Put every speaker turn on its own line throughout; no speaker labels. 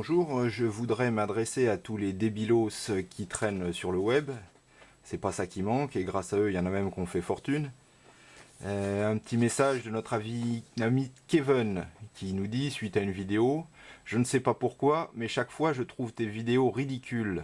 Bonjour, je voudrais m'adresser à tous les débilos qui traînent sur le web. C'est pas ça qui manque, et grâce à eux, il y en a même qui ont fait fortune. Un petit message de notre ami Kevin qui nous dit, suite à une vidéo, je ne sais pas pourquoi, mais chaque fois je trouve tes vidéos ridicules.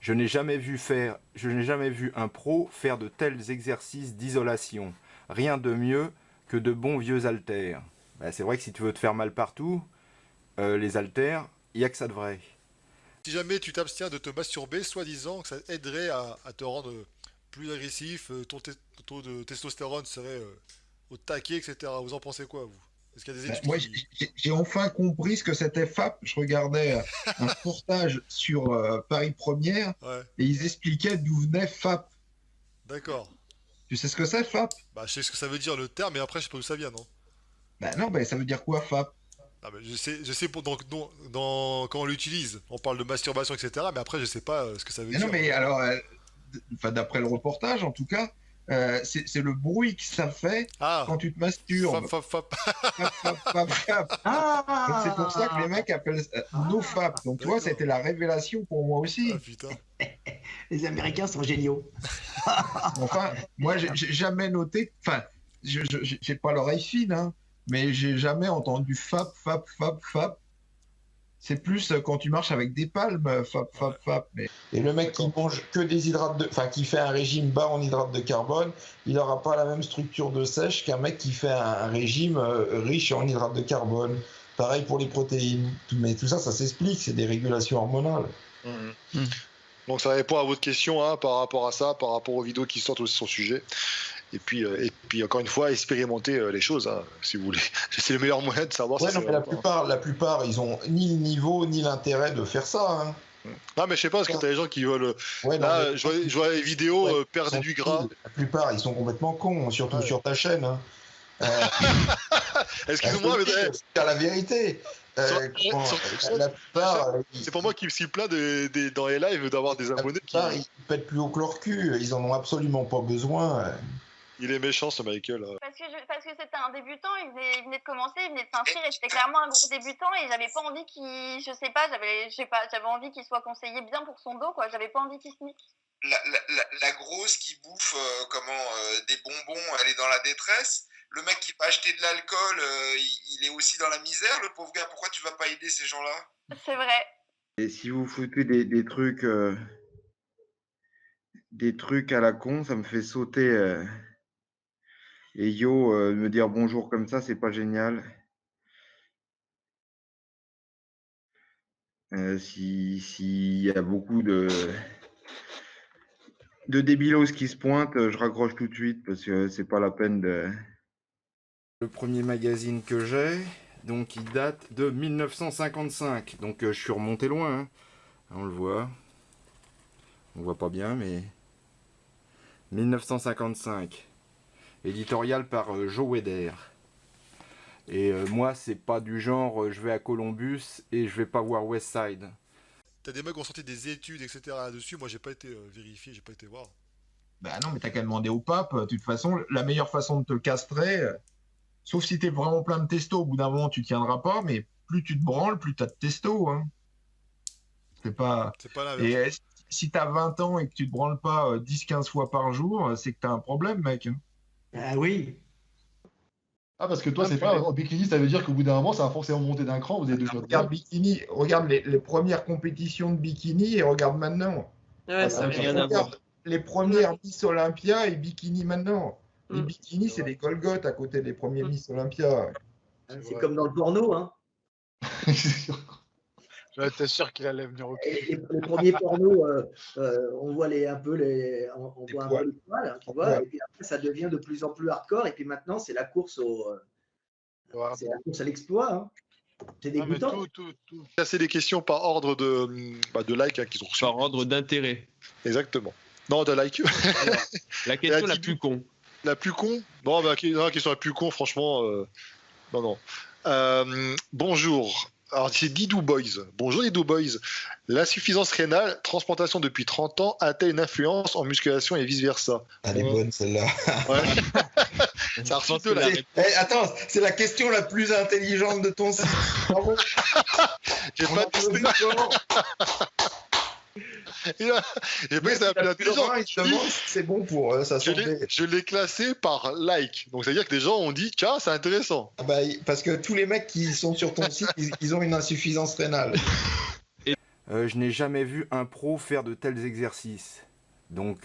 Je n'ai jamais vu un pro faire de tels exercices d'isolation. Rien de mieux que de bons vieux haltères. C'est vrai que si tu veux te faire mal partout, les haltères, il n'y a que ça de vrai.
Si jamais tu t'abstiens de te masturber, soi-disant que ça aiderait à te rendre plus agressif, ton taux de testostérone serait au taquet, etc. Vous en pensez quoi, vous? Est-ce qu'il y a des études
Moi,
qui...
j'ai enfin compris ce que c'était FAP. Je regardais un reportage sur Paris Première
Ouais,
et ils expliquaient d'où venait FAP.
d'accord.
Tu sais ce que c'est FAP?
Bah, je sais ce que ça veut dire le terme, mais après, je sais pas d'où ça vient, non?
Ben non, ben ça veut dire quoi FAP?
Ah, mais je sais quand on l'utilise, on parle de masturbation, etc. Mais après, je sais pas ce que ça veut
Mais non,
dire.
mais alors, enfin, d'après le reportage en tout cas, c'est le bruit que ça fait
Ah,
quand tu te
fap,
masturbes.
fap, fap.
FAP, FAP, FAP, FAP. Donc c'est pour ça que les
Ah,
mecs appellent no FAP. Donc tu vois, ça a
D'accord.
été la révélation pour moi
Ah,
aussi.
putain.
les Américains sont géniaux.
Enfin, moi, j'ai jamais noté. Enfin, j'ai pas l'oreille fine, hein, mais j'ai jamais entendu FAP, FAP, FAP, FAP. C'est plus quand tu marches avec des palmes, FAP,
Ouais,
FAP, FAP. Mais
Et le mec qui
d'accord.
mange que des hydrates de, enfin qui fait un régime bas en hydrates de carbone, il n'aura pas la même structure de sèche qu'un mec qui fait un régime riche en hydrates de carbone. Pareil pour les protéines. Mais tout ça, ça s'explique, c'est des régulations hormonales.
Mhm. Donc ça répond à votre question hein, par rapport à ça, par rapport aux vidéos qui sortent aussi sur le sujet. Et puis encore une fois, expérimenter les choses, hein, si vous voulez. C'est le meilleur moyen de savoir
Ouais,
si
non,
c'est
mais
vrai ou pas.
la plupart, ils ont ni le niveau ni l'intérêt de faire ça. Hein.
Non, mais je sais pas, parce que t'as des gens qui veulent.
Ouais, non, mais
Là, je vois les vidéos
ouais, ils
perdre
sont
du gras.
débiles. La plupart, ils sont complètement cons, surtout
Ouais.
sur ta chaîne. Hein. Euh, je
Excuse-moi,
te
mais
le dis, c'est la vérité.
sur,
Comment,
sur, sur
la
ta chaîne,
plupart,
c'est pour moi qui me suis plaint dans les lives d'avoir des
la
abonnés
plupart,
qui.
ils pètent plus haut que leur cul. Ils en ont absolument pas besoin.
Il est méchant, ce Michael.
Parce que c'était un débutant, il venait de commencer, il venait de s'inscrire et c'était clairement un gros débutant et j'avais pas envie j'avais envie qu'il soit conseillé bien pour son dos, quoi. J'avais pas envie qu'il se nique.
La grosse qui bouffe des bonbons, elle est dans la détresse. Le mec qui va acheter de l'alcool, il est aussi dans la misère, le pauvre gars. Pourquoi tu vas pas aider ces gens-là?
C'est vrai.
Et si vous foutez des trucs à la con, ça me fait sauter. Et me dire bonjour comme ça, c'est pas génial. S'il y a beaucoup de débilos qui se pointent, je raccroche tout de suite parce que c'est pas la peine de. Le premier magazine que j'ai, donc il date de 1955. Donc je suis remonté loin. Hein. On le voit. On voit pas bien, mais 1955. Éditorial par Joe Weder. Et moi, c'est pas du genre je vais à Columbus et je vais pas voir West Side.
T'as des mecs qui ont sorti des études, etc. là-dessus. Moi, j'ai pas été vérifié, j'ai pas été voir.
bah non, mais t'as qu'à demander au pape. De toute façon, la meilleure façon de te castrer, sauf si t'es vraiment plein de testo, au bout d'un moment, tu tiendras pas, mais plus tu te branles, plus t'as de testo. Hein. C'est pas.
C'est pas
Et
l'inverse.
si t'as 20 ans et que tu te branles pas 10-15 fois par jour, c'est que t'as un problème, mec. Hein.
Ah oui.
Ah, parce que toi,
Ah,
c'est pas en bikini, ça veut dire qu'au bout d'un moment, ça va forcément monter d'un cran, vous êtes deux fois
regarde bikini, regarde les premières compétitions de bikini et regarde maintenant.
Ouais, ça n'a rien à voir.
Regarde les premières Miss Olympia et bikini maintenant. Les
Mm.
bikinis, c'est des Golgoth à côté des premiers Miss Olympia.
C'est comme dans le porno. Hein.
J'étais sûr qu'il allait venir au
Les premiers pornos, on voit un peu les poils, hein, tu vois,
Ouais.
et puis après, ça devient de plus en plus hardcore, et puis maintenant, c'est la course c'est la course à l'exploit. Hein. C'est dégoûtant.
C'est des questions par ordre de like hein, qu'ils ont reçu.
Par ordre d'intérêt.
Exactement. Non, de like.
Alors, la question la plus con.
La plus con? Non, la question la plus con, franchement. Non. Bonjour. Alors, c'est Didou Boys. Bonjour Didou Boys. L'insuffisance rénale, transplantation depuis 30 ans, a-t-elle une influence en musculation et vice-versa?
Elle est bonne celle-là.
Ouais. Ça a reçu
pense
deux
que la
likes.
Attends, c'est la question la plus intelligente de ton site. Bravo.
J'ai
On
pas
applaudit
testé.
fort.
J'ai pas que c'est la plus
La
intelligente.
il te demande si c'est bon pour sa santé.
Je l'ai classé par like. Donc, c'est-à-dire que des gens ont dit, tiens, c'est intéressant.
Ah bah, parce que tous les mecs qui sont sur ton site, ils ont une insuffisance rénale.
Je n'ai jamais vu un pro faire de tels exercices. Donc,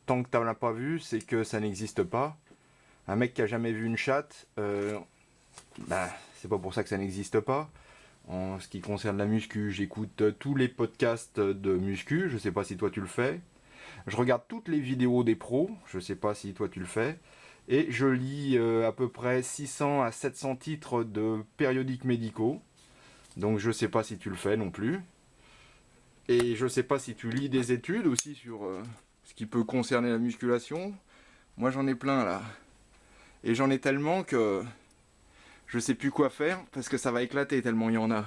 tant que tu n'en as pas vu, c'est que ça n'existe pas. Un mec qui a jamais vu une chatte, c'est pas pour ça que ça n'existe pas. En ce qui concerne la muscu, j'écoute tous les podcasts de muscu, je sais pas si toi tu le fais. Je regarde toutes les vidéos des pros, je sais pas si toi tu le fais. Et je lis à peu près 600 à 700 titres de périodiques médicaux. Donc je sais pas si tu le fais non plus. Et je sais pas si tu lis des études aussi sur ce qui peut concerner la musculation. Moi j'en ai plein là. Et j'en ai tellement que je sais plus quoi faire parce que ça va éclater tellement il y en a.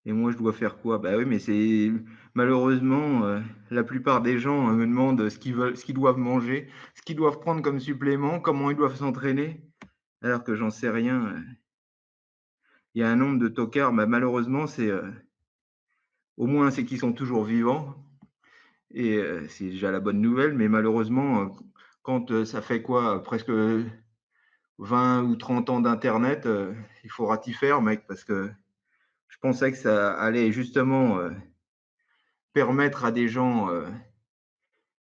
Et moi je dois faire quoi? Bah oui, mais c'est malheureusement la plupart des gens me demandent ce qu'ils veulent, ce qu'ils doivent manger, ce qu'ils doivent prendre comme supplément, comment ils doivent s'entraîner, alors que j'en sais rien. Il y a un nombre de tocards, malheureusement c'est au moins c'est qu'ils sont toujours vivants. Et c'est déjà la bonne nouvelle, mais malheureusement, quand ça fait quoi, presque 20 ou 30 ans d'internet, il faudra t'y faire, mec, parce que je pensais que ça allait justement permettre à des gens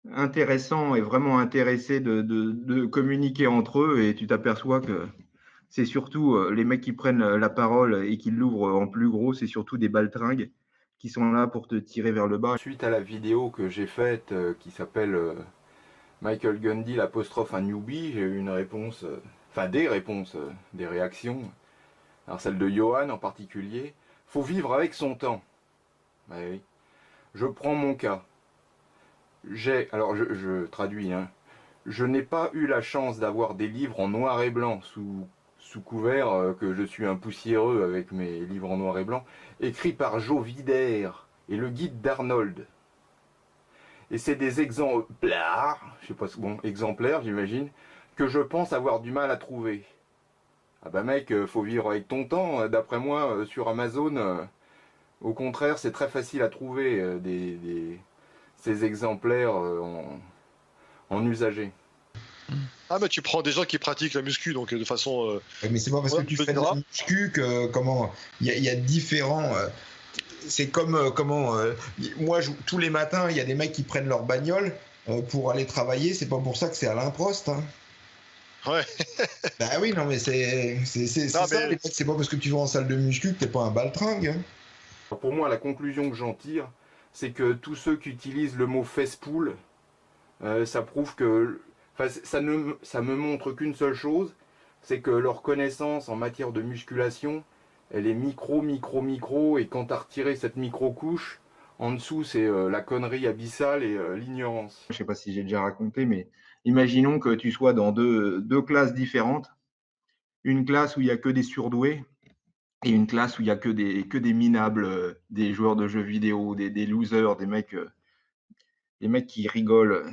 intéressants et vraiment intéressés de communiquer entre eux, et tu t'aperçois que c'est surtout les mecs qui prennent la parole et qui l'ouvrent en plus gros, c'est surtout des baltringues qui sont là pour te tirer vers le bas. Suite à la vidéo que j'ai faite qui s'appelle Michael Gundy, l'apostrophe un newbie, j'ai eu une réponse, des réponses, des réactions. Alors celle de Johan en particulier. Faut vivre avec son temps. Bah oui. Je prends mon cas. Alors je traduis, hein. Je n'ai pas eu la chance d'avoir des livres en noir et blanc sous couvert que je suis un poussiéreux avec mes livres en noir et blanc, écrits par Joe Vider et le guide d'Arnold. Et c'est des exemplaires, je sais pas, exemplaires j'imagine, que je pense avoir du mal à trouver. Ah bah mec, faut vivre avec ton temps. D'après moi, sur Amazon, au contraire, c'est très facile à trouver ces exemplaires en usagé.
Ah, mais tu prends des gens qui pratiquent la muscu, donc de façon.
Mais c'est pas parce que tu fais de la muscu que il y a différents. C'est comme moi tous les matins il y a des mecs qui prennent leur bagnole pour aller travailler. C'est pas pour ça que c'est Alain Prost. Hein.
Ouais.
Bah oui, non mais c'est ça. Les mecs, c'est pas parce que tu vas en salle de muscu que t'es pas un baltringue. Hein.
Pour moi, la conclusion que j'en tire, c'est que tous ceux qui utilisent le mot fesspool, ça prouve que ça me montre qu'une seule chose, c'est que leur connaissance en matière de musculation, elle est micro, et quand tu as retiré cette micro-couche, en dessous c'est la connerie abyssale et l'ignorance. Je sais pas si j'ai déjà raconté, mais imaginons que tu sois dans deux classes différentes. Une classe où il n'y a que des surdoués, et une classe où il n'y a que des minables, des joueurs de jeux vidéo, des losers, des mecs qui rigolent.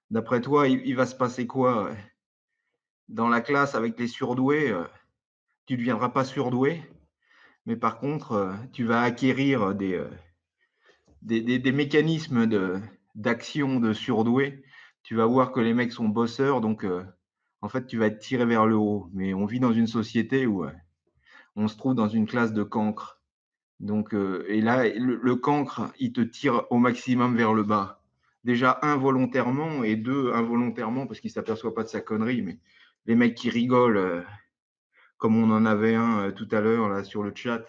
D'après toi, il va se passer quoi dans la classe avec les surdoués? Tu ne deviendras pas surdoué, mais par contre, tu vas acquérir des mécanismes d'action de surdoué. Tu vas voir que les mecs sont bosseurs, donc en fait, tu vas être tiré vers le haut. Mais on vit dans une société où on se trouve dans une classe de cancre. Donc, et là, le cancre, il te tire au maximum vers le bas. Déjà, involontairement, et deux, involontairement, parce qu'il ne s'aperçoit pas de sa connerie, mais les mecs qui rigolent, comme on en avait un tout à l'heure là sur le chat,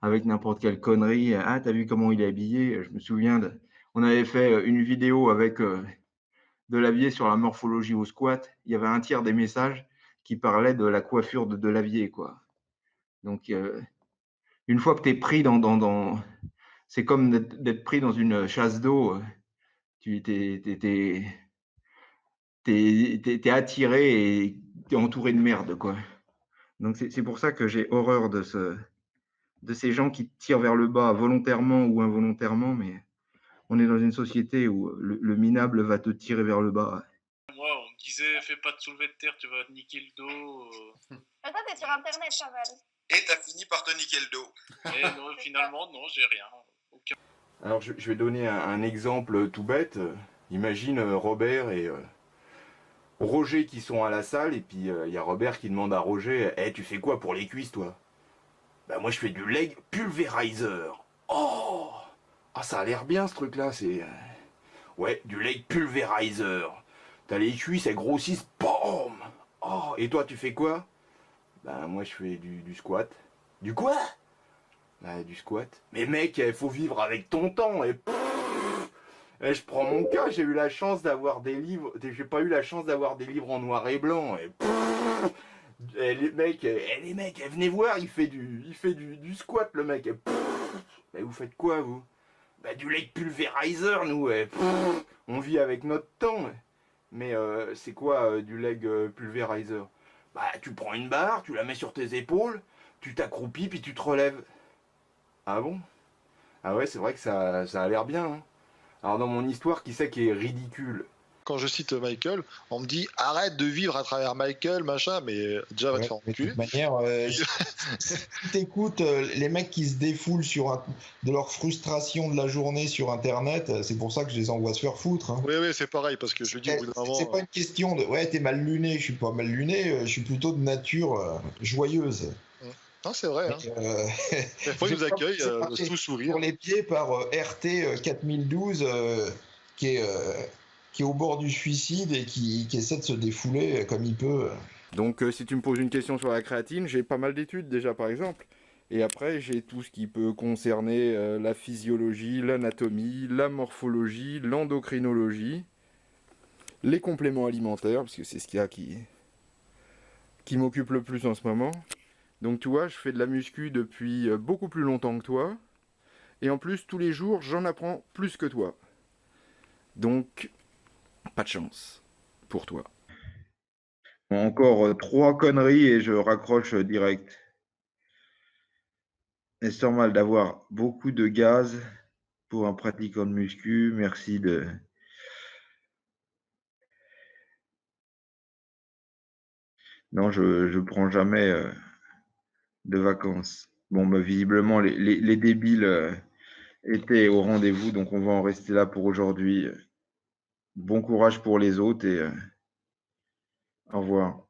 avec n'importe quelle connerie. Ah, t'as vu comment il est habillé? Je me souviens, on avait fait une vidéo avec de Delavier sur la morphologie au squat. Il y avait un tiers des messages qui parlaient de la coiffure de Delavier, quoi. Donc, une fois que tu es pris dans c'est comme d'être pris dans une chasse d'eau. Tu t'es attiré et tu es entouré de merde, quoi. Donc c'est pour ça que j'ai horreur de ces gens qui tirent vers le bas volontairement ou involontairement, mais on est dans une société où le minable va te tirer vers le bas.
Moi, on me disait, fais pas de soulevé de terre, tu vas te niquer le dos.
Mais toi, t'es sur Internet, Chaval.
Et t'as fini par te niquer le dos.
Et non, finalement, non, j'ai rien. Aucun.
Alors je vais donner un exemple tout bête. Imagine Robert et Roger qui sont à la salle, et puis il y a Robert qui demande à Roger, « tu fais quoi pour les cuisses, toi ?»« Bah moi je fais du leg pulverizer. »« Oh, ah, ça a l'air bien ce truc-là, c'est... Ouais, du leg pulverizer. T'as les cuisses, elles grossissent, BAM !»« Oh, et toi tu fais quoi ?»« Bah moi je fais du squat. »« Du quoi ?»« Bah du squat. »« Mais mec, il faut vivre avec ton temps, et... Et je prends mon cas, j'ai eu la chance d'avoir des livres, j'ai pas eu la chance d'avoir des livres en noir et blanc. Et les mecs, venez voir, il fait du squat le mec. Mais vous faites quoi vous? Bah du leg pulverizer nous. On vit avec notre temps. Mais c'est quoi du leg pulverizer? Bah tu prends une barre, tu la mets sur tes épaules, tu t'accroupis puis tu te relèves. Ah bon? Ah ouais, c'est vrai que ça a l'air bien. Hein. Alors dans mon histoire, qui c'est qui est ridicule?
Quand je cite Michael, on me dit arrête de vivre à travers Michael, machin, mais déjà va te faire enculer.
De toute manière, si t'écoutes les mecs qui se défoulent de leur frustration de la journée sur Internet, c'est pour ça que je les envoie se faire foutre. Hein.
Oui, c'est pareil, parce que je dis au bout d'un moment...
C'est pas une question de ouais, t'es mal luné, je suis pas mal luné, je suis plutôt de nature joyeuse.
Non, c'est vrai. Des fois, ils nous accueillent tout sourire.
Sur les pieds par RT 4012 qui est au bord du suicide et qui essaie de se défouler comme il peut.
Donc si tu me poses une question sur la créatine, j'ai pas mal d'études déjà par exemple. Et après j'ai tout ce qui peut concerner la physiologie, l'anatomie, la morphologie, l'endocrinologie, les compléments alimentaires, parce que c'est ce qu'il y a qui m'occupe le plus en ce moment. Donc tu vois, je fais de la muscu depuis beaucoup plus longtemps que toi. Et en plus, tous les jours, j'en apprends plus que toi. Donc, pas de chance pour toi. Bon, encore 3 conneries et je raccroche direct. Et c'est normal d'avoir beaucoup de gaz pour un pratiquant de muscu. Merci de... Non, je prends jamais de vacances. Bon, bah, visiblement, les débiles étaient au rendez-vous, donc on va en rester là pour aujourd'hui. Bon courage pour les autres et au revoir.